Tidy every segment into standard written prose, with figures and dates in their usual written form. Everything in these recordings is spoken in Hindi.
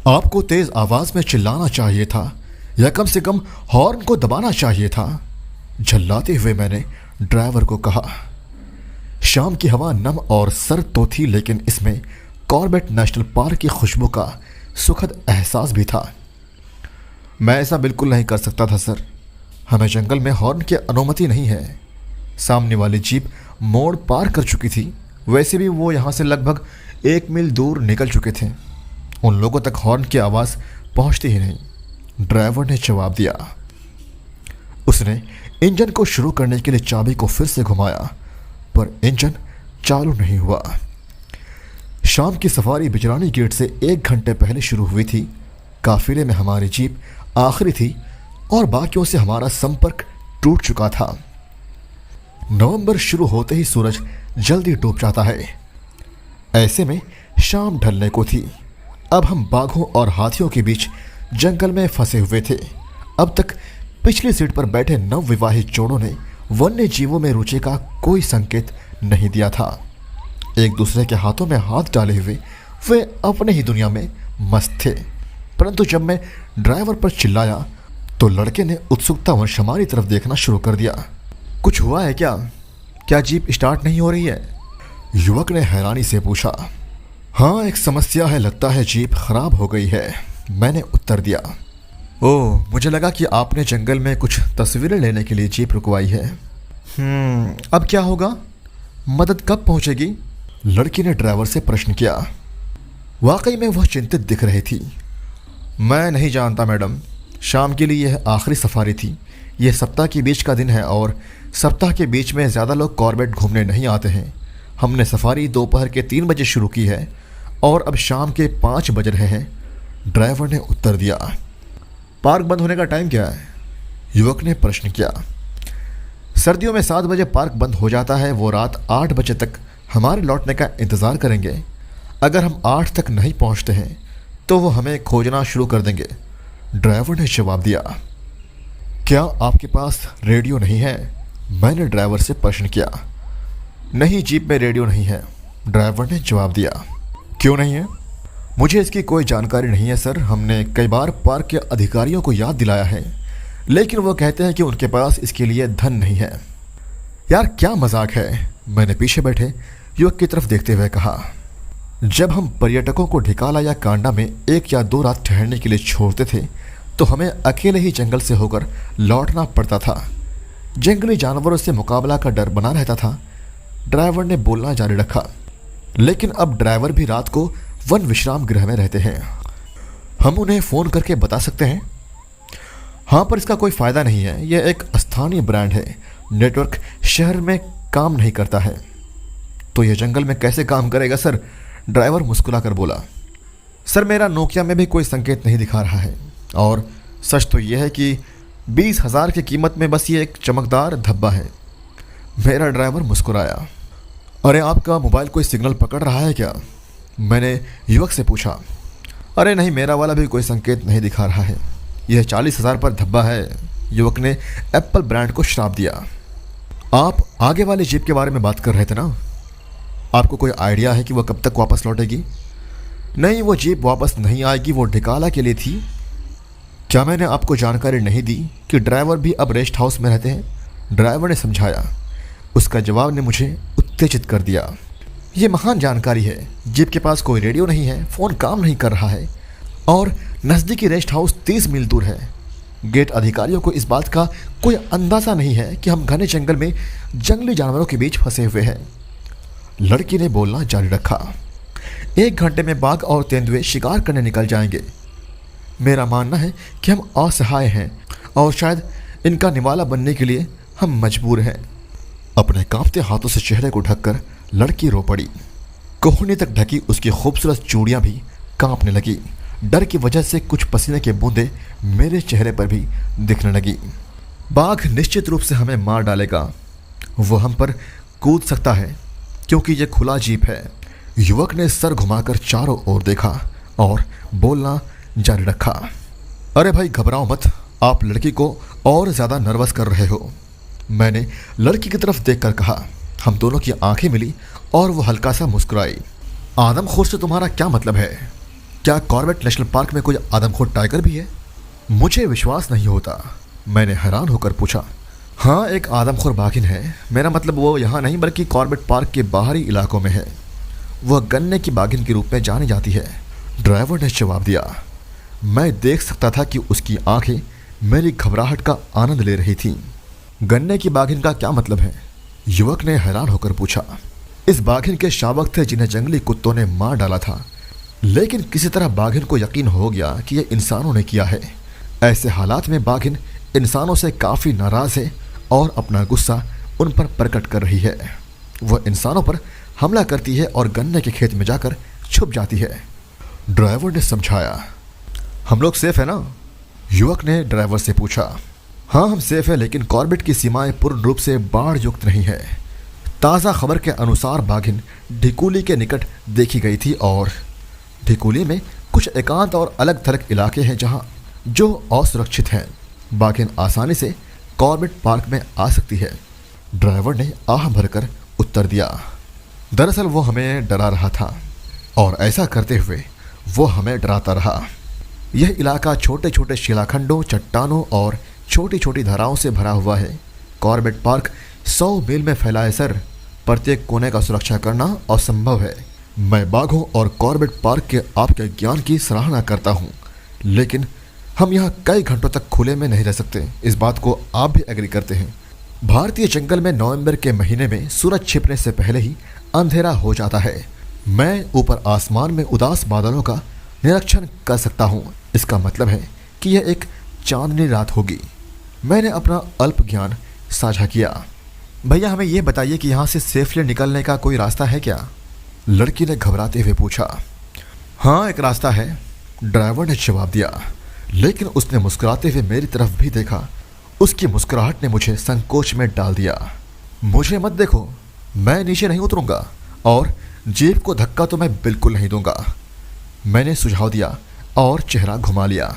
आपको तेज आवाज में चिल्लाना चाहिए था या कम से कम हॉर्न को दबाना चाहिए था। झल्लाते हुए मैंने ड्राइवर को कहा। शाम की हवा नम और सर्द तो थी, लेकिन इसमें कॉर्बेट नेशनल पार्क की खुशबू का सुखद एहसास भी था। मैं ऐसा बिल्कुल नहीं कर सकता था सर। हमें जंगल में हॉर्न की अनुमति नहीं है। सामने वाली जीप मोड़ पार कर चुकी थी। वैसे भी वो यहाँ से लगभग 1 मील दूर निकल चुके थे। उन लोगों तक हॉर्न की आवाज़ पहुँचती ही नहीं। ड्राइवर ने जवाब दिया। उसने इंजन को शुरू करने के लिए चाबी को फिर से घुमाया, पर इंजन चालू नहीं हुआ। शाम की सफारी बिजरानी गेट से 1 घंटे पहले शुरू हुई थी। काफिले में हमारी जीप आखिरी थी और बाकियों से हमारा संपर्क टूट चुका था। नवंबर शुरू होते ही सूरज जल्दी डूब जाता है। ऐसे में शाम ढलने को थी। अब हम बाघों और हाथियों के बीच जंगल में फंसे हुए थे। अब तक पिछली सीट पर बैठे नवविवाहित जोड़ों ने वन्य जीवों में रुचि का कोई संकेत नहीं दिया था। एक दूसरे के हाथों में हाथ डाले हुए वे अपने ही दुनिया में मस्त थे। परंतु जब मैं ड्राइवर पर चिल्लाया तो लड़के ने उत्सुकतावश हमारी तरफ देखना शुरू कर दिया। कुछ हुआ है क्या? क्या जीप स्टार्ट नहीं हो रही है? युवक ने हैरानी से पूछा। हाँ, एक समस्या है, लगता है जीप खराब हो गई है, मैंने उत्तर दिया। ओह, मुझे लगा कि आपने जंगल में कुछ तस्वीरें लेने के लिए जीप रुकवाई है। अब क्या होगा? मदद कब पहुंचेगी? लड़की ने ड्राइवर से प्रश्न किया। वाकई में वह चिंतित दिख रही थी। मैं नहीं जानता मैडम, शाम के लिए यह आखिरी सफारी थी। यह सप्ताह के बीच का दिन है और सप्ताह के बीच में ज़्यादा लोग कॉर्बेट घूमने नहीं आते हैं। हमने सफारी दोपहर के 3 बजे शुरू की है और अब शाम के 5 बज रहे हैं, ड्राइवर ने उत्तर दिया। पार्क बंद होने का टाइम क्या है? युवक ने प्रश्न किया। सर्दियों में 7 बजे पार्क बंद हो जाता है। वो रात 8 बजे तक हमारे लौटने का इंतज़ार करेंगे। अगर हम 8 तक नहीं पहुंचते हैं तो वो हमें खोजना शुरू कर देंगे, ड्राइवर ने जवाब दिया। क्या आपके पास रेडियो नहीं है? मैंने ड्राइवर से प्रश्न किया। नहीं, जीप में रेडियो नहीं है, ड्राइवर ने जवाब दिया। क्यों नहीं है? मुझे इसकी कोई जानकारी नहीं है सर। हमने कई बार पार्क के अधिकारियों को याद दिलाया है, लेकिन वो कहते हैं कि उनके पास इसके लिए धन नहीं है। यार क्या मजाक है, मैंने पीछे बैठे युवक की तरफ देखते हुए कहा। जब हम पर्यटकों को ढिकाला या कांडा में 1 या 2 रात ठहरने के लिए छोड़ते थे तो हमें अकेले ही जंगल से होकर लौटना पड़ता था। जंगली जानवरों से मुकाबला का डर बना रहता था, ड्राइवर ने बोलना जारी रखा। लेकिन अब ड्राइवर भी रात को वन विश्राम गृह में रहते हैं। हम उन्हें फ़ोन करके बता सकते हैं? हाँ, पर इसका कोई फ़ायदा नहीं है। यह एक स्थानीय ब्रांड है। नेटवर्क शहर में काम नहीं करता है। तो यह जंगल में कैसे काम करेगा सर? ड्राइवर मुस्कुराकर बोला। सर, मेरा नोकिया में भी कोई संकेत नहीं दिखा रहा है और सच तो यह है कि 20,000 की कीमत में बस ये एक चमकदार धब्बा है। मेरा ड्राइवर मुस्कुराया। अरे आपका मोबाइल कोई सिग्नल पकड़ रहा है क्या? मैंने युवक से पूछा। अरे नहीं, मेरा वाला भी कोई संकेत नहीं दिखा रहा है। यह 40,000 पर धब्बा है, युवक ने एप्पल ब्रांड को श्राप दिया। आप आगे वाली जीप के बारे में बात कर रहे थे ना? आपको कोई आइडिया है कि वह कब तक वापस लौटेगी? नहीं, वो जीप वापस नहीं आएगी, वो ढिकाला के लिए थी। क्या मैंने आपको जानकारी नहीं दी कि ड्राइवर भी अब रेस्ट हाउस में रहते हैं? ड्राइवर ने समझाया। उसका जवाब ने मुझे उत्तेजित कर दिया। ये महान जानकारी है। जीप के पास कोई रेडियो नहीं है, फ़ोन काम नहीं कर रहा है और नज़दीकी रेस्ट हाउस 30 मील दूर है। गेट अधिकारियों को इस बात का कोई अंदाज़ा नहीं है कि हम घने जंगल में जंगली जानवरों के बीच फंसे हुए हैं, लड़की ने बोलना जारी रखा। 1 घंटे में बाघ और तेंदुए शिकार करने निकल जाएंगे। मेरा मानना है कि हम असहाय हैं और शायद इनका निवाला बनने के लिए हम मजबूर हैं। अपने कांपते हाथों से चेहरे को ढककर लड़की रो पड़ी। कोहनी तक ढकी उसकी खूबसूरत चूड़ियां भी कांपने लगी। डर की वजह से कुछ पसीने के बूंदे मेरे चेहरे पर भी दिखने लगी। बाघ निश्चित रूप से हमें मार डालेगा। वो हम पर कूद सकता है क्योंकि ये खुला जीप है। युवक ने सर घुमाकर चारों ओर देखा और बोलना जारी रखा। अरे भाई, घबराओ मत, आप लड़की को और ज़्यादा नर्वस कर रहे हो, मैंने लड़की की तरफ देखकर कहा। हम दोनों की आंखें मिली और वो हल्का सा मुस्कुराई। आदमखोर से तुम्हारा क्या मतलब है? क्या कॉर्बेट नेशनल पार्क में कोई आदमखोर टाइगर भी है? मुझे विश्वास नहीं होता। मैंने हैरान होकर पूछा। हाँ, एक आदमखोर बाघिन है। मेरा मतलब वो यहाँ नहीं बल्कि कॉर्बेट पार्क के बाहरी इलाकों में है। वह गन्ने की बाघिन के रूप में जानी जाती है, ड्राइवर ने जवाब दिया। मैं देख सकता था कि उसकी आंखें मेरी घबराहट का आनंद ले रही थीं। गन्ने की बाघिन का क्या मतलब है? युवक ने हैरान होकर पूछा। इस बाघिन के शावक थे जिन्हें जंगली कुत्तों ने मार डाला था, लेकिन किसी तरह बाघिन को यकीन हो गया कि यह इंसानों ने किया है। ऐसे हालात में बाघिन इंसानों से काफ़ी नाराज़ है और अपना गुस्सा उन पर प्रकट कर रही है। वह इंसानों पर हमला करती है और गन्ने के खेत में जाकर छुप जाती है, ड्राइवर ने समझाया। हम लोग सेफ है ना? युवक ने ड्राइवर से पूछा। हाँ, हम सेफ है, लेकिन कॉर्बेट की सीमाएं पूर्ण रूप से बाढ़ युक्त नहीं है। ताज़ा खबर के अनुसार बाघिन ढिकुली के निकट देखी गई थी और ढिकुली में कुछ एकांत और अलग थलग इलाके हैं जहाँ जो असुरक्षित हैं। बाघिन आसानी से कॉर्बेट पार्क में आ सकती है, ड्राइवर ने आह भरकर उत्तर दिया। दरअसल वो हमें डरा रहा था और ऐसा करते हुए वो हमें डराता रहा। यह इलाका छोटे छोटे शिलाखंडों, चट्टानों और छोटी छोटी धाराओं से भरा हुआ है। कॉर्बेट पार्क 100 मील में फैला है सर। प्रत्येक कोने का सुरक्षा करना असंभव है। मैं बाघों और कॉर्बेट पार्क के आपके ज्ञान की सराहना करता हूँ, लेकिन हम यहाँ कई घंटों तक खुले में नहीं रह सकते। इस बात को आप भी एग्री करते हैं। भारतीय जंगल में नवंबर के महीने में सूरज छिपने से पहले ही अंधेरा हो जाता है। मैं ऊपर आसमान में उदास बादलों का निरीक्षण कर सकता हूँ। इसका मतलब है कि यह एक चांदनी रात होगी। मैंने अपना अल्प ज्ञान साझा किया। भैया, हमें यह बताइए कि यहाँ से सेफली निकलने का कोई रास्ता है क्या? लड़की ने घबराते हुए पूछा। हाँ, एक रास्ता है, ड्राइवर ने जवाब दिया, लेकिन उसने मुस्कुराते हुए मेरी तरफ भी देखा। उसकी मुस्कुराहट ने मुझे संकोच में डाल दिया। मुझे मत देखो, मैं नीचे नहीं उतरूंगा और जीप को धक्का तो मैं बिल्कुल नहीं दूंगा, मैंने सुझाव दिया और चेहरा घुमा लिया।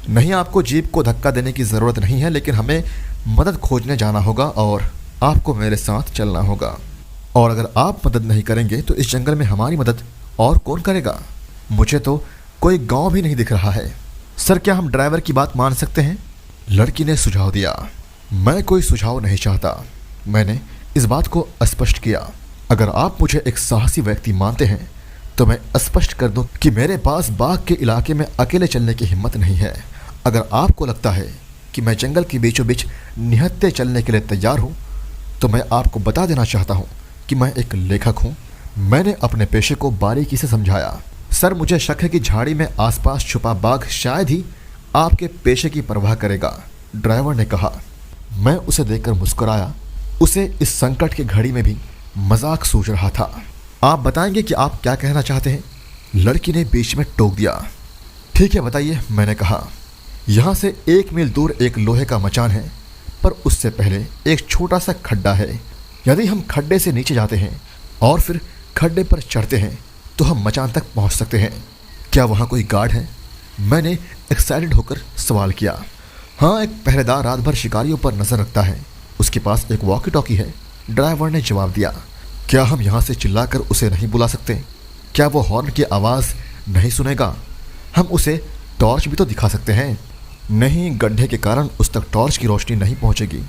नहीं, आपको जीप को धक्का देने की ज़रूरत नहीं है, लेकिन हमें मदद खोजने जाना होगा और आपको मेरे साथ चलना होगा। और अगर आप मदद नहीं करेंगे तो इस जंगल में हमारी मदद और कौन करेगा? मुझे तो कोई गांव भी नहीं दिख रहा है। सर, क्या हम ड्राइवर की बात मान सकते हैं? लड़की ने सुझाव दिया। मैं कोई सुझाव नहीं चाहता, मैंने इस बात को स्पष्ट किया। अगर आप मुझे एक साहसी व्यक्ति मानते हैं तो मैं स्पष्ट कर दूं कि मेरे पास बाघ के इलाके में अकेले चलने की हिम्मत नहीं है। अगर आपको लगता है कि मैं जंगल के बीचों बीच निहत्थे चलने के लिए तैयार हूं, तो मैं आपको बता देना चाहता हूं कि मैं एक लेखक हूं। मैंने अपने पेशे को बारीकी से समझाया। सर, मुझे शक है कि झाड़ी में आसपास छुपा बाघ शायद ही आपके पेशे की परवाह करेगा, ड्राइवर ने कहा। मैं उसे देखकर मुस्कुराया। उसे इस संकट की घड़ी में भी मजाक सूझ रहा था। आप बताएंगे कि आप क्या कहना चाहते हैं? लड़की ने बीच में टोक दिया। ठीक है, बताइए, मैंने कहा। यहाँ से 1 मील दूर एक लोहे का मचान है, पर उससे पहले एक छोटा सा खड्डा है। यदि हम खड्डे से नीचे जाते हैं और फिर खड्डे पर चढ़ते हैं तो हम मचान तक पहुँच सकते हैं। क्या वहाँ कोई गार्ड है? मैंने एक्साइटेड होकर सवाल किया। हाँ, एक पहरेदार रात भर शिकारियों पर नज़र रखता है। उसके पास एक वॉकी टॉकी है, ड्राइवर ने जवाब दिया। क्या हम यहाँ से चिल्लाकर उसे नहीं बुला सकते? क्या वो हॉर्न की आवाज़ नहीं सुनेगा? हम उसे टॉर्च भी तो दिखा सकते हैं। नहीं, गड्ढे के कारण उस तक टॉर्च की रोशनी नहीं पहुँचेगी।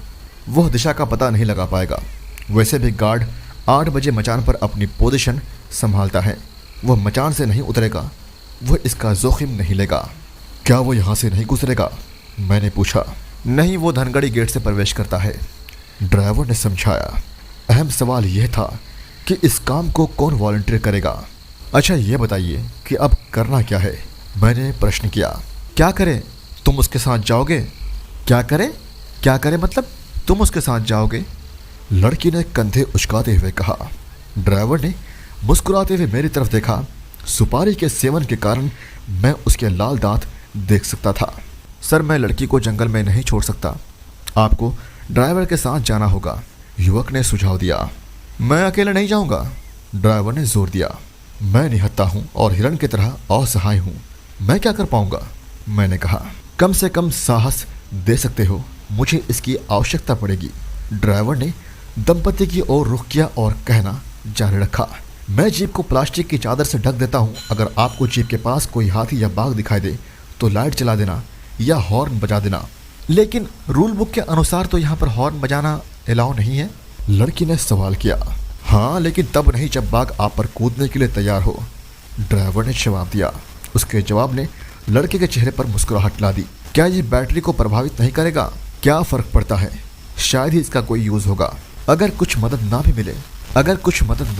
वह दिशा का पता नहीं लगा पाएगा। वैसे भी गार्ड 8 बजे मचान पर अपनी पोजीशन संभालता है। वह मचान से नहीं उतरेगा, वह इसका जोखिम नहीं लेगा। क्या वो यहाँ से नहीं गुजरेगा? मैंने पूछा। नहीं, वो धनगढ़ी गेट से प्रवेश करता है, ड्राइवर ने समझाया। अहम सवाल यह था कि इस काम को कौन वॉलंटियर करेगा। अच्छा, ये बताइए कि अब करना क्या है? मैंने प्रश्न किया। क्या करें? तुम उसके साथ जाओगे? क्या करें? क्या करें मतलब तुम उसके साथ जाओगे? लड़की ने कंधे उचकाते हुए कहा। ड्राइवर ने मुस्कुराते हुए मेरी तरफ देखा। सुपारी के सेवन के कारण मैं उसके लाल दांत देख सकता था। सर, मैं लड़की को जंगल में नहीं छोड़ सकता, आपको ड्राइवर के साथ जाना होगा, युवक ने सुझाव दिया। मैं अकेले नहीं जाऊंगा, ड्राइवर ने जोर दिया। मैं निहत्था हूं और हिरण की तरह असहाय हूं, मैं क्या कर पाऊंगा? मैंने कहा। कम से कम साहस दे सकते हो, मुझे इसकी आवश्यकता पड़ेगी। ड्राइवर ने दंपति की ओर रुख किया और कहना जारी रखा। मैं जीप को प्लास्टिक की चादर से ढक देता हूँ। अगर आपको जीप के पास कोई हाथी या बाघ दिखाई दे तो लाइट चला देना या हॉर्न बजा देना। लेकिन रूल बुक के अनुसार तो यहाँ पर हॉर्न बजाना अलाउ नहीं है। लड़की ने सवाल किया। हाँ, लेकिन तब नहीं जब बाघ आप पर कूदने के लिए तैयार हो, ड्राइवर ने जवाब दिया। उसके जवाब ने लड़के के चेहरे पर मुस्कुराहट ला दी। क्या ये बैटरी को प्रभावित नहीं करेगा? क्या फर्क पड़ता है, शायद ही इसका कोई यूज होगा। अगर कुछ मदद ना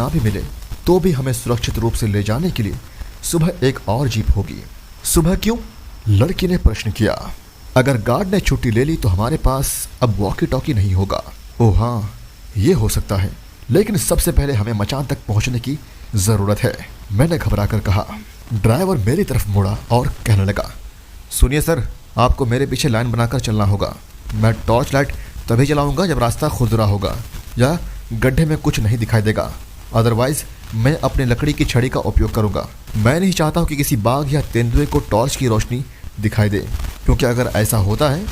भी मिले तो भी हमें सुरक्षित रूप से ले जाने के लिए सुबह एक और जीप होगी। सुबह क्यों? लड़की ने प्रश्न किया। अगर गार्ड ने छुट्टी ले ली तो हमारे पास अब वॉकी टॉकी नहीं होगा। ओह हाँ, ये हो सकता है, लेकिन सबसे पहले हमें मचान तक पहुंचने की जरूरत है, मैंने घबराकर कहा। ड्राइवर मेरी तरफ मुड़ा और कहने लगा, सुनिए सर, आपको मेरे पीछे लाइन बनाकर चलना होगा। मैं टॉर्च लाइट तभी जलाऊंगा जब रास्ता खुरदुरा होगा या गड्ढे में कुछ नहीं दिखाई देगा, अदरवाइज मैं अपनी लकड़ी की छड़ी का उपयोग करूंगा। मैं नहीं चाहता हूं कि किसी बाघ या तेंदुए को टॉर्च की रोशनी दिखाई दे, क्योंकि अगर ऐसा होता है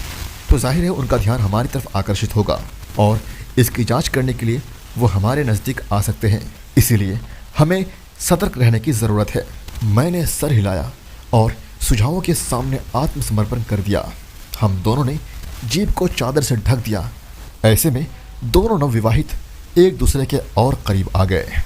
तो जाहिर है उनका ध्यान हमारी तरफ आकर्षित होगा और इसकी जांच करने के लिए वो हमारे नज़दीक आ सकते हैं। इसीलिए हमें सतर्क रहने की ज़रूरत है। मैंने सर हिलाया और सुझावों के सामने आत्मसमर्पण कर दिया। हम दोनों ने जीप को चादर से ढक दिया। ऐसे में दोनों नवविवाहित एक दूसरे के और करीब आ गए।